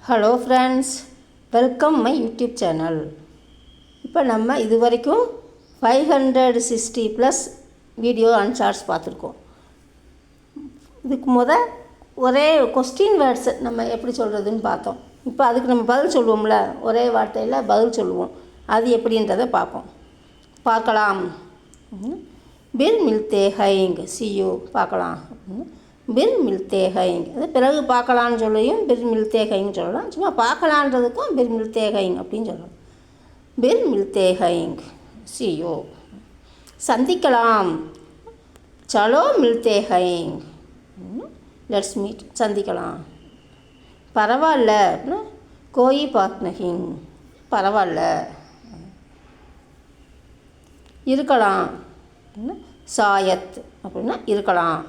Hello friends, welcome my YouTube channel. இப்போ நம்ம இது வரைக்கும் 560+ வீடியோ அண்ட் ஷார்ட்ஸ் பார்த்துருக்கோம். இதுக்கு ஒரே கொஸ்டின் வேர்ட்ஸ் நம்ம எப்படி சொல்கிறதுன்னு பார்த்தோம். இப்போ அதுக்கு நம்ம பதில் சொல்லுவோம்ல, ஒரே வார்த்தையில் பதில் சொல்லுவோம். அது எப்படின்றத பார்க்கலாம். பில் மில்தே ஹைங், சியூ, பார்க்கலாம். பில் மில்தே ஹைங், அது பிறகு பார்க்கலான்னு சொல்லியும் பில் மில்தே ஹைன்னு சொல்லலாம். சும்மா பார்க்கலான்றதுக்கும் பில் மில்தே ஹைங் அப்படின்னு சொல்லலாம். பில் மில்தே ஹைங், சியோ. சந்திக்கலாம், சலோ மில்தே ஹைங், லெட்ஸ் மீட், சந்திக்கலாம். பரவாயில்ல அப்படின்னா கோயி பாத் நஹிங், பரவாயில்ல. இருக்கலாம், சாயத் அப்படின்னா இருக்கலாம்.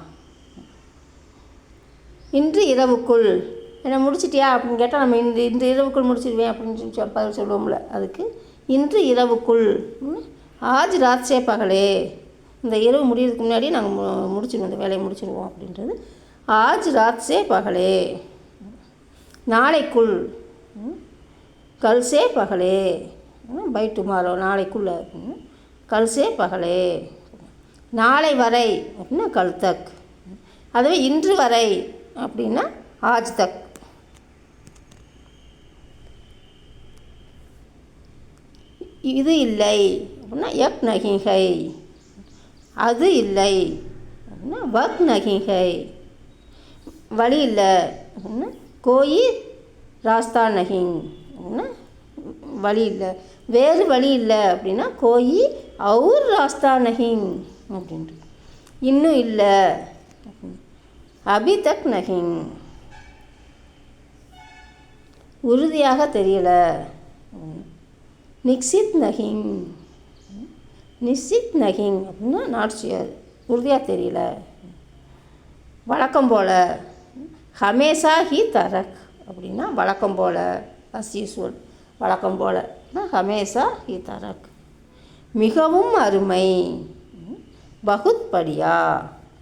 இன்று இரவுக்குள், என்ன முடிச்சிட்டியா அப்படின்னு கேட்டால் நம்ம இன்று இரவுக்குள் முடிச்சிடுவேன் அப்படின்னு பதில் சொல்லுவோம்ல, அதுக்கு இன்று இரவுக்குள். ஆஜ் ராத் சே பகலே, இந்த இரவு முடியறதுக்கு முன்னாடி நாங்கள் முடிச்சிடுவோம், இந்த வேலையை முடிச்சிடுவோம் அப்படின்றது. ஆஜ் ராத் சே பகலே. நாளைக்குள், கல் சே பகலே, பை டுமாரோ, நாளைக்குள்ள. கல் சே பகலே. நாளை வரை அப்படின்னா கல் தக். அதுவே இன்று வரை அப்படின்னா ஆஜ் தக். இது இல்லை அப்படின்னா யக் நஹி ஹை. அது இல்லை அப்படின்னா வக் நஹி ஹை. வழி இல்லை அப்படின்னா கோயி ராஸ்தா நஹிங் அப்படின்னா வழி இல்லை, வேறு வழி இல்லை அப்படின்னா கோயி அவுர் ராஸ்தா நஹிங் அப்படின்ட்டு. இன்னும் இல்லை, அபி தக் நஹிங். உறுதியாக தெரியல, நிக்சித் நஹிங். நிச்சித் நஹிங் அப்படின்னா நாட் ஷியர், உறுதியாக தெரியல. வழக்கம் போல், ஹமேஷா ஹி தரக் அப்படின்னா வழக்கம் போல், அஸ் யூஸ்வல், வழக்கம் போல். ஹமேஷா ஹி தரக். மிகவும் அருமை, பகுத் படியா,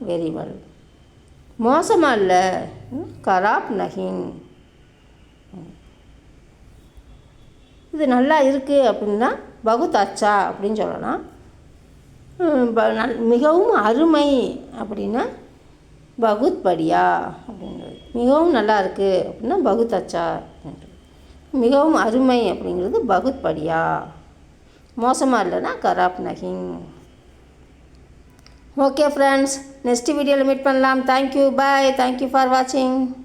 வெரி வெல். மோசமாக இல்லை, கராப் நஹிங். இது நல்லா இருக்குது அப்படின்னா பகுத் அச்சா அப்படின்னு சொல்லலாம். மிகவும் அருமை அப்படின்னா பகுத் படியா அப்படின்றது. மிகவும் நல்லா இருக்குது அப்படின்னா பகுத் அச்சா அப்படின்றது. மிகவும் அருமை அப்படிங்கிறது பகுத் படியா. மோசமாக இல்லைன்னா கராப் நஹிங். ஓகே ஃப்ரெண்ட்ஸ், நெக்ஸ்ட் வீடியோவில் மீட் பண்ணலாம். Thank you, bye. தேங்க்யூ ஃபார் வாட்சிங்.